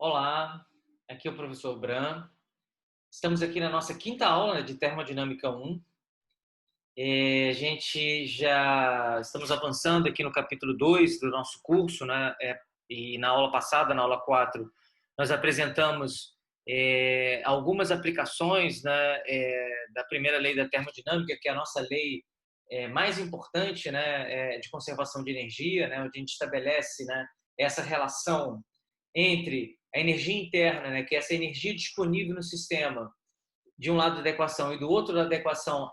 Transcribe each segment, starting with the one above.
Olá, aqui é o professor Bram. Estamos aqui na nossa quinta aula de Termodinâmica 1. A gente já estamos avançando aqui no capítulo 2 do nosso curso, né? E na aula passada, na aula 4, nós apresentamos algumas aplicações, né, da primeira lei da termodinâmica, que é a nossa lei mais importante, né, de conservação de energia, né, onde a gente estabelece, né, essa relação entre a energia interna, né, que é essa energia disponível no sistema, de um lado da equação e do outro lado da equação,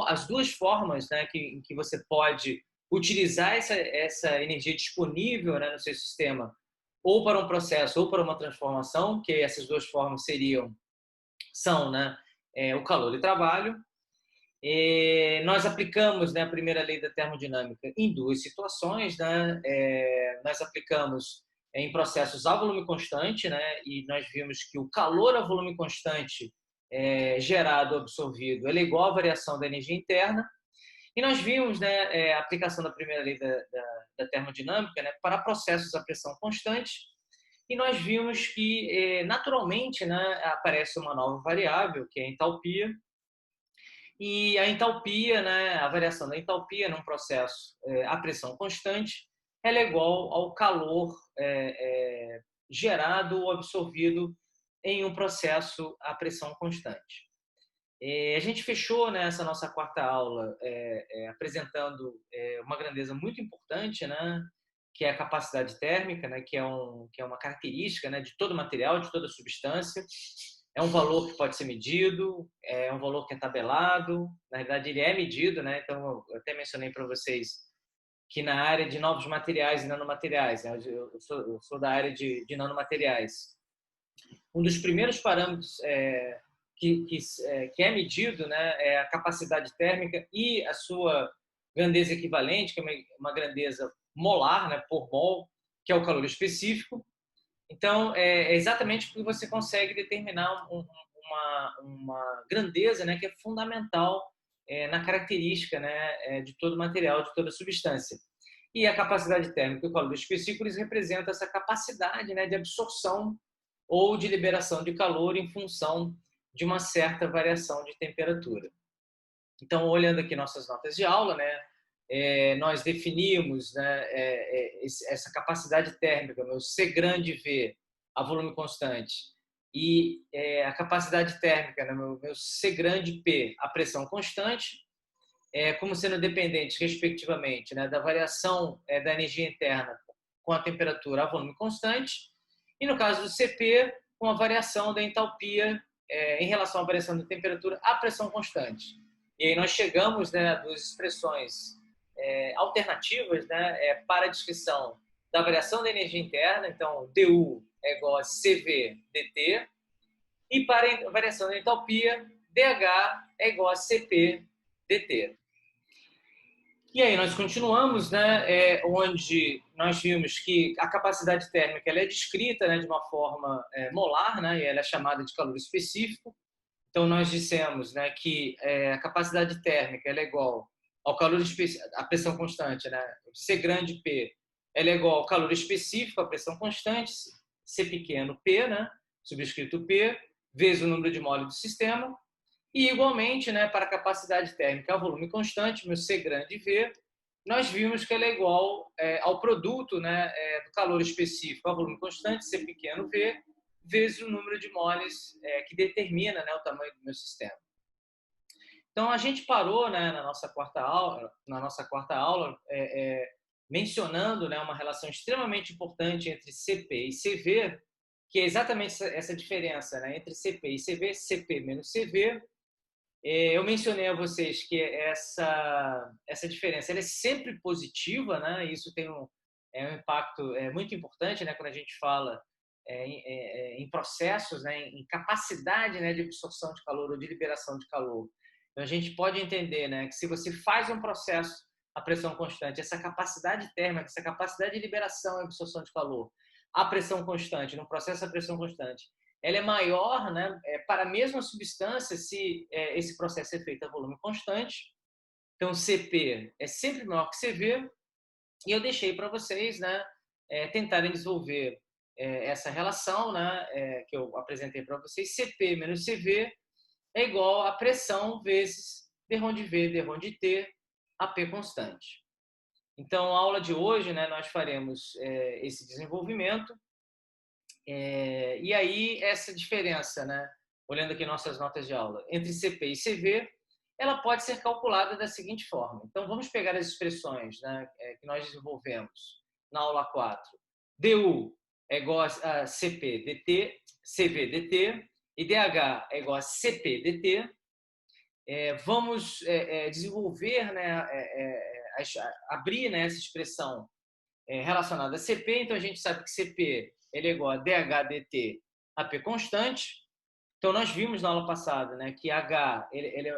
as duas formas, né, em que você pode utilizar essa energia disponível, né, no seu sistema, ou para um processo ou para uma transformação, que essas duas formas são, né, o calor e trabalho. Nós aplicamos, né, a primeira lei da termodinâmica em duas situações, né? Nós aplicamos em processos a volume constante, né? E nós vimos que o calor a volume constante gerado, absorvido, ele é igual à variação da energia interna. E nós vimos, né, a aplicação da primeira lei da termodinâmica, né, para processos a pressão constante. E nós vimos que, naturalmente, né, aparece uma nova variável, que é a entalpia. E a entalpia, né, a variação da entalpia num processo a pressão constante, ela é igual ao calor gerado ou absorvido em um processo a pressão constante. A gente fechou, né, essa nossa quarta aula apresentando uma grandeza muito importante, né, que é a capacidade térmica, né, que é uma característica, né, de todo material, de toda substância. É um valor que pode ser medido, é um valor que é tabelado, na verdade ele é medido, né? Então eu até mencionei para vocês que na área de novos materiais e nanomateriais, né, eu sou da área de nanomateriais. Um dos primeiros parâmetros que é medido, né, é a capacidade térmica e a sua grandeza equivalente, que é uma grandeza molar, né, por mol, que é o calor específico. Então, é exatamente porque você consegue determinar uma grandeza, né, que é fundamental na característica, né, de todo material, de toda substância. E a capacidade térmica e o calor específico, eles representam essa capacidade, né, de absorção ou de liberação de calor em função de uma certa variação de temperatura. Então, olhando aqui nossas notas de aula, né, nós definimos, né, essa capacidade térmica, meu C grande V, a volume constante, e a capacidade térmica, né, meu C grande P, a pressão constante, como sendo dependentes, respectivamente, né, da variação da energia interna com a temperatura a volume constante, e no caso do CP, com a variação da entalpia em relação à variação da temperatura à pressão constante. E aí nós chegamos, né, a duas expressões alternativas, né, para a descrição da variação da energia interna, então du é igual a CV dt, e para a variação da entalpia, dH é igual a CP dt. E aí nós continuamos, né, onde nós vimos que a capacidade térmica ela é descrita, né, de uma forma molar, né, e ela é chamada de calor específico. Então nós dissemos, né, que a capacidade térmica ela é igual ao calor específico, a pressão constante, né, C grande P, ela é igual ao calor específico, a pressão constante, C pequeno P, né, subscrito P, vezes o número de mole do sistema. E, igualmente, né, para a capacidade térmica a volume constante, meu C grande V, nós vimos que ela é igual ao produto, né, do calor específico a volume constante, C pequeno V, vezes o número de moles que determina, né, o tamanho do meu sistema. Então, a gente parou, né, na nossa quarta aula mencionando, né, uma relação extremamente importante entre CP e CV, que é exatamente essa diferença, né, entre CP e CV, CP menos CV. Eu mencionei a vocês que essa diferença ela é sempre positiva, né? Isso tem um impacto muito importante, né? Quando a gente fala em processos, né? Em capacidade, né? De absorção de calor ou de liberação de calor. Então, a gente pode entender, né? Que se você faz um processo a pressão constante, essa capacidade térmica, essa capacidade de liberação e absorção de calor, a pressão constante, num processo a pressão constante, ela é maior, né, para a mesma substância se esse processo é feito a volume constante. Então, CP é sempre maior que CV. E eu deixei para vocês, né, tentarem desenvolver essa relação, né, que eu apresentei para vocês, CP menos CV é igual a pressão vezes d rho de V, d rho de T, AP constante. Então, a aula de hoje, né, nós faremos esse desenvolvimento. E aí, essa diferença, né, olhando aqui nossas notas de aula, entre CP e CV, ela pode ser calculada da seguinte forma. Então, vamos pegar as expressões, né, que nós desenvolvemos na aula 4. DU é igual a CP dt, CV dt, e DH é igual a CP dt. Vamos desenvolver, né, abrir, né, essa expressão relacionada a CP. Então, a gente sabe que CP ele é igual a DH dt AP constante. Então, nós vimos na aula passada, né, que H ele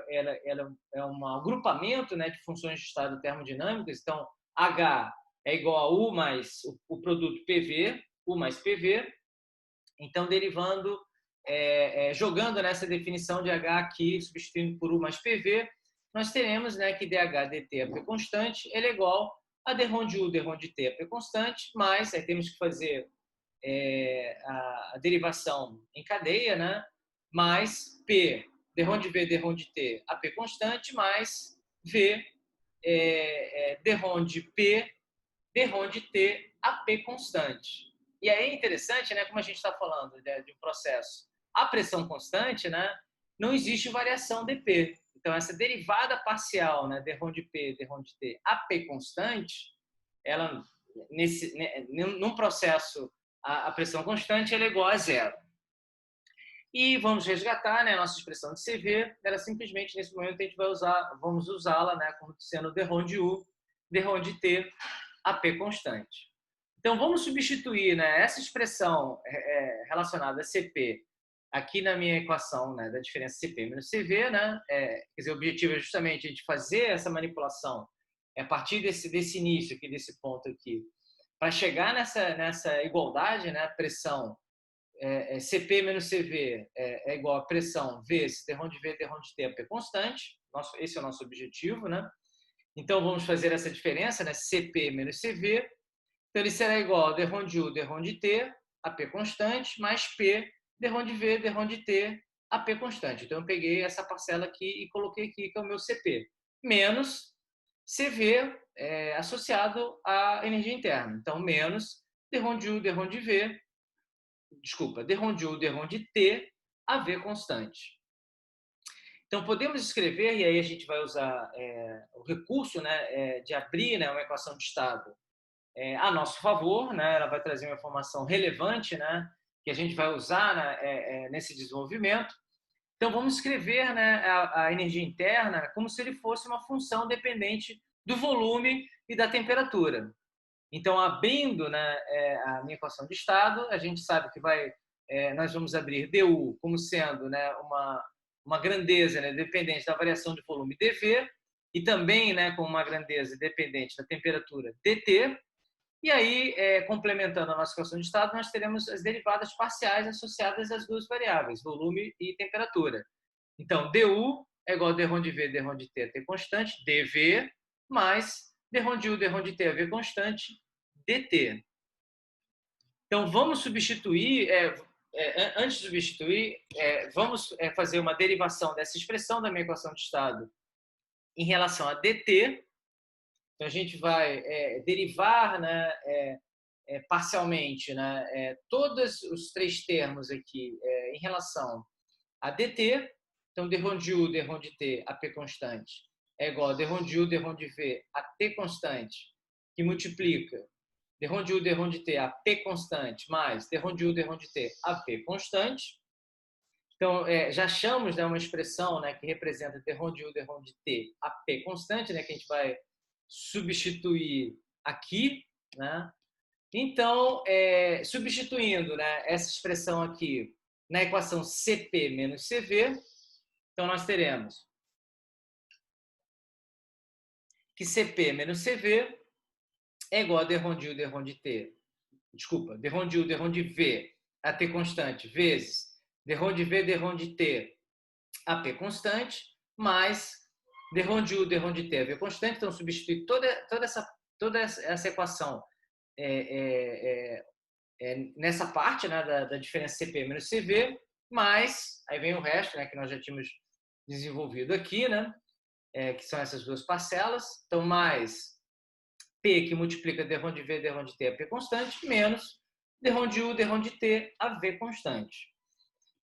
é um agrupamento, né, de funções de estado termodinâmicas. Então, H é igual a U mais o produto PV, U mais PV. Então, derivando, jogando nessa definição de H aqui, substituindo por U mais PV, nós teremos, né, que DH dt AP constante ele é igual a d rho de U, d rho de T AP constante, mais, aí temos que fazer a derivação em cadeia, né? Mais P, d rho de V, d rho de T, AP constante, mais V, d rho de P, d rho de T, AP constante. E aí é interessante, né? Como a gente está falando, né, de um processo a pressão constante, né? Não existe variação dP. Então, essa derivada parcial, né, d rho de P, d rho de T, AP constante, ela, num processo a pressão constante ela é igual a zero. E vamos resgatar, né, a nossa expressão de CV. Ela simplesmente, nesse momento, a gente vamos usá-la, né, como sendo d rho de U, d rho de T, AP constante. Então, vamos substituir, né, essa expressão relacionada a CP aqui na minha equação, né, da diferença CP menos CV. Né, quer dizer, o objetivo é justamente a gente fazer essa manipulação a partir desse início aqui, desse ponto aqui, para chegar nessa igualdade, né, pressão CP menos CV é igual a pressão vezes d rho de V, d rho de T, AP constante. Esse é o nosso objetivo, né? Então, vamos fazer essa diferença, né? CP menos CV. Então, ele será igual a d rho de U, d rho de T, AP constante, mais P, d rho de V, d rho de T, AP constante. Então, eu peguei essa parcela aqui e coloquei aqui, que é o meu CP, menos CV associado à energia interna. Então, menos d rho de U, d rho de V, d rho de U, d rho de T, a V constante. Então, podemos escrever, e aí a gente vai usar o recurso, né, de abrir, né, uma equação de estado a nosso favor, né, ela vai trazer uma informação relevante, né, que a gente vai usar, né, nesse desenvolvimento. Então, vamos escrever, né, a energia interna como se ele fosse uma função dependente do volume e da temperatura. Então, abrindo, né, a minha equação de estado, a gente sabe que nós vamos abrir dU como sendo, né, uma grandeza, né, dependente da variação de volume dV, e também, né, com uma grandeza dependente da temperatura dt. E aí, complementando a nossa equação de estado, nós teremos as derivadas parciais associadas às duas variáveis, volume e temperatura. Então, dU é igual a d rho de V, d rho de T, a T constante, dV, mais d rho de U, d rho de T, a V constante, dt. Então, vamos substituir, antes de substituir, vamos fazer uma derivação dessa expressão da minha equação de estado em relação a dt. Então, a gente vai derivar, né, parcialmente, né, todos os três termos aqui em relação a dt. Então, d rho de U, d rho de T, AP constante, é igual a d rho de U, d rho de V, a T constante, que multiplica d rho de U, d rho de T, a P constante, mais d rho de U, d rho de T, a P constante. Então, já achamos, né, uma expressão, né, que representa d rho de U, d rho de T, a P constante, né, que a gente vai substituir aqui, né? Então, substituindo, né, essa expressão aqui na equação CP menos CV, então nós teremos que CP menos CV é igual a d rho de U, d rho de T, desculpa, d rho de U, d rho de V, a T constante, vezes d rho de V, d rho de T, a P constante, mais d rho de U, d rho de T, a V constante. Então, substituir toda essa equação nessa parte, né, da diferença CP menos CV, mas aí vem o resto, né, que nós já tínhamos desenvolvido aqui, né, que são essas duas parcelas. Então, mais P que multiplica d de V, d de T a P constante, menos d de U, d de T a V constante.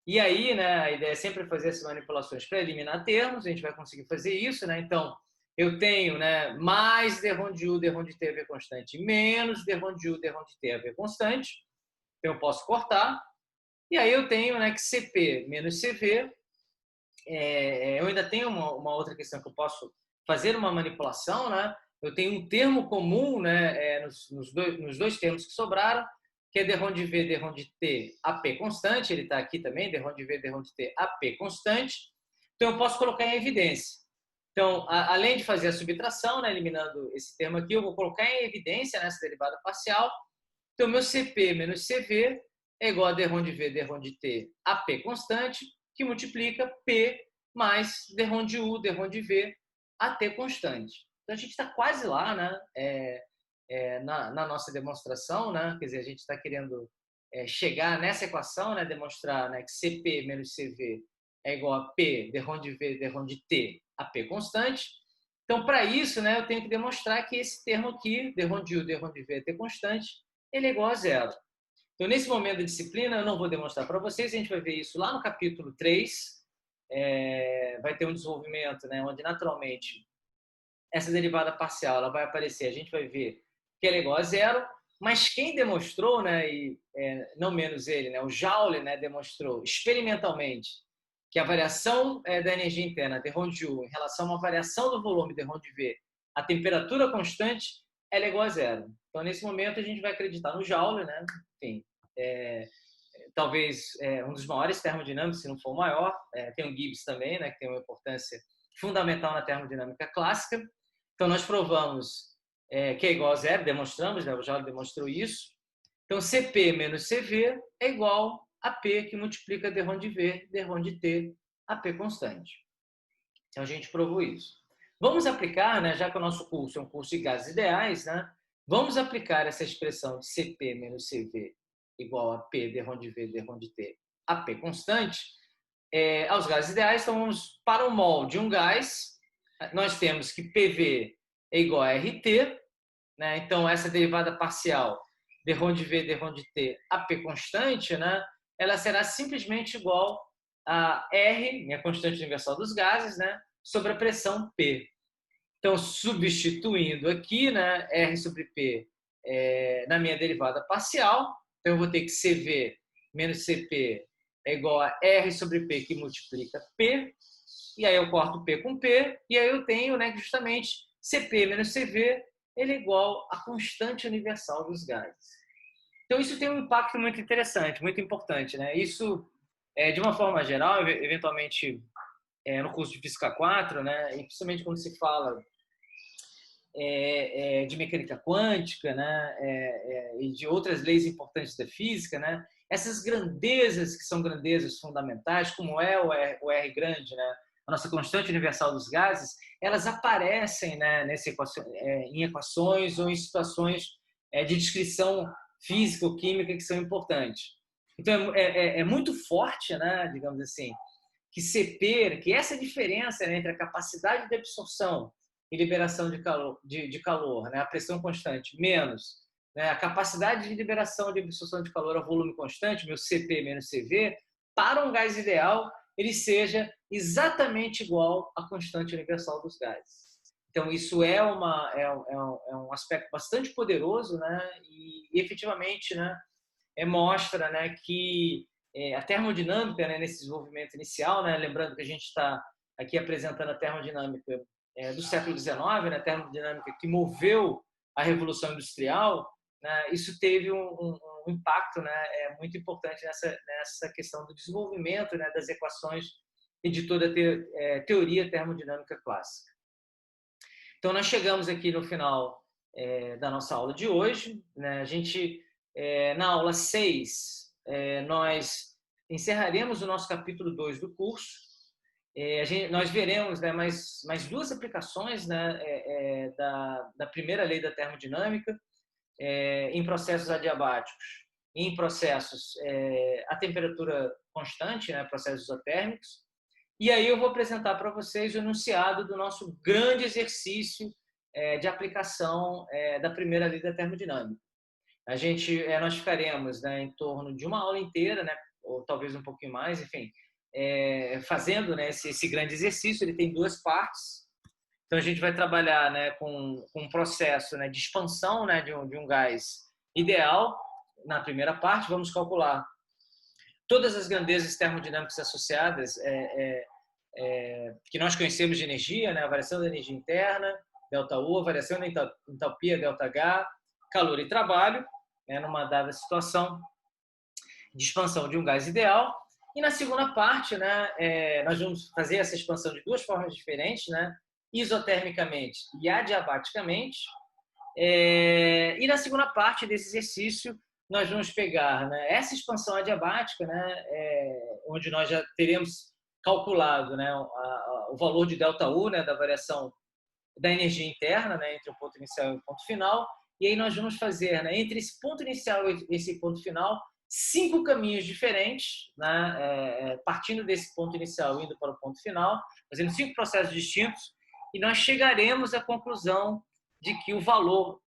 E aí, né, a ideia é sempre fazer essas manipulações para eliminar termos, a gente vai conseguir fazer isso, né? Então, eu tenho, né, mais d de U, d de T a V constante, menos d de U, d de T a V constante. Então, eu posso cortar. E aí eu tenho, né, que CP menos CV. Eu ainda tenho uma outra questão que eu posso fazer uma manipulação, né? Eu tenho um termo comum, né, nos dois termos que sobraram, que é d de V, d de T, AP constante. Ele está aqui também, d de V, d de T, AP constante. Então, eu posso colocar em evidência. Então, além de fazer a subtração, né, eliminando esse termo aqui, eu vou colocar em evidência nessa derivada parcial. Então, meu CP menos CV é igual a d de V, d de T, AP constante, que multiplica P mais d de U, d de V, AT constante. Então, a gente está quase lá, né? Na nossa demonstração, né? Quer dizer, a gente está querendo chegar nessa equação, né? Demonstrar, né, que CP menos CV é igual a P, d de V, d de T, AP constante. Então, para isso, né, eu tenho que demonstrar que esse termo aqui, d de U, d de V, AT constante, ele é igual a zero. Então, nesse momento da disciplina, eu não vou demonstrar para vocês, a gente vai ver isso lá no capítulo 3. Vai ter um desenvolvimento, né, onde naturalmente essa derivada parcial ela vai aparecer, a gente vai ver que ela é igual a zero, mas quem demonstrou, né, não menos ele, né, o Joule, né, demonstrou experimentalmente que a variação da energia interna, d de U, em relação a uma variação do volume, d de V, a temperatura constante, ela é igual a zero. Então, nesse momento, a gente vai acreditar no Joule, né? Enfim, talvez um dos maiores termodinâmicos, se não for o maior. Tem o Gibbs também, né, que tem uma importância fundamental na termodinâmica clássica. Então, nós provamos que é igual a zero, demonstramos, né, o Joule demonstrou isso. Então, CP menos CV é igual a P, que multiplica d de V, d de T, a P constante. Então, a gente provou isso. Vamos aplicar, né, já que o nosso curso é um curso de gases ideais, né, vamos aplicar essa expressão de CP menos CV igual a P, d de V, d de T, a P constante, aos gases ideais. Então, vamos para o mol de um gás. Nós temos que PV é igual a RT, né? Então, essa derivada parcial d de V, d de T, a P constante, né, ela será simplesmente igual a R, minha constante universal dos gases, né, sobre a pressão P. Então, substituindo aqui, né, R sobre P na minha derivada parcial, então eu vou ter que CV menos CP é igual a R sobre P, que multiplica P, e aí eu corto P com P, e aí eu tenho, né, justamente CP menos CV, ele é igual à constante universal dos gases. Então, isso tem um impacto muito interessante, muito importante, né? Isso, de uma forma geral, eventualmente, no curso de Física 4, né, e principalmente quando se fala de mecânica quântica, né, e de outras leis importantes da física, né, essas grandezas que são grandezas fundamentais, como é o R grande, né, a nossa constante universal dos gases, elas aparecem, né, em equações ou em situações de descrição física ou química que são importantes. Então, é muito forte, né, digamos assim, que CP, que essa diferença, né, entre a capacidade de absorção e liberação de calor, né, a pressão constante, menos, né, a capacidade de liberação de absorção de calor a volume constante, meu CP menos CV, para um gás ideal, ele seja exatamente igual à constante universal dos gases. Então, isso é um aspecto bastante poderoso, né, e efetivamente, né, mostra, né, que a termodinâmica, né, nesse desenvolvimento inicial, né, lembrando que a gente está aqui apresentando a termodinâmica do século XIX, né, a termodinâmica que moveu a Revolução Industrial, né, isso teve um impacto, né, muito importante nessa questão do desenvolvimento, né, das equações e de toda a teoria termodinâmica clássica. Então, nós chegamos aqui no final da nossa aula de hoje, né? A gente, na aula 6, nós encerraremos o nosso capítulo 2 do curso. Nós veremos, né, mais duas aplicações, né, da primeira lei da termodinâmica em processos adiabáticos em processos a temperatura constante, né, processos isotérmicos. E aí eu vou apresentar para vocês o enunciado do nosso grande exercício de aplicação da primeira lei da termodinâmica. Nós ficaremos, né, em torno de uma aula inteira, né, ou talvez um pouquinho mais, enfim, fazendo, né, esse grande exercício. Ele tem duas partes. Então a gente vai trabalhar, né, com um processo, né, de expansão, né, de um gás ideal. Na primeira parte, vamos calcular todas as grandezas termodinâmicas associadas que nós conhecemos de energia, né, a variação da energia interna, ΔU, a variação da entalpia, ΔH, calor e trabalho, né, numa dada situação de expansão de um gás ideal. E na segunda parte, né, nós vamos fazer essa expansão de duas formas diferentes, né, isotermicamente e adiabaticamente. E na segunda parte desse exercício, nós vamos pegar, né, essa expansão adiabática, né, onde nós já teremos calculado, né, o valor de ΔU, né, da variação da energia interna, né, entre o ponto inicial e o ponto final. E aí nós vamos fazer, né, entre esse ponto inicial e esse ponto final, 5 caminhos diferentes, né, partindo desse ponto inicial indo para o ponto final, fazendo 5 processos distintos, e nós chegaremos à conclusão de que o valor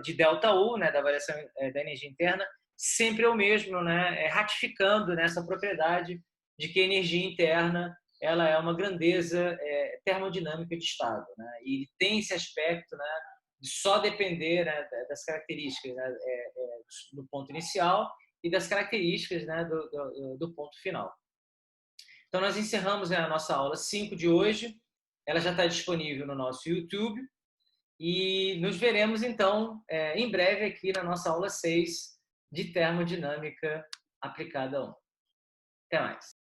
de ΔU, né, da variação da energia interna, sempre é o mesmo, né, ratificando nessa propriedade de que a energia interna ela é uma grandeza termodinâmica de estado, né, e tem esse aspecto, né, de só depender, né, das características, né, do ponto inicial e das características, né, do ponto final. Então, nós encerramos, né, a nossa aula 5 de hoje. Ela já está disponível no nosso YouTube. E nos veremos, então, em breve aqui na nossa aula 6 de termodinâmica aplicada a 1. Até mais.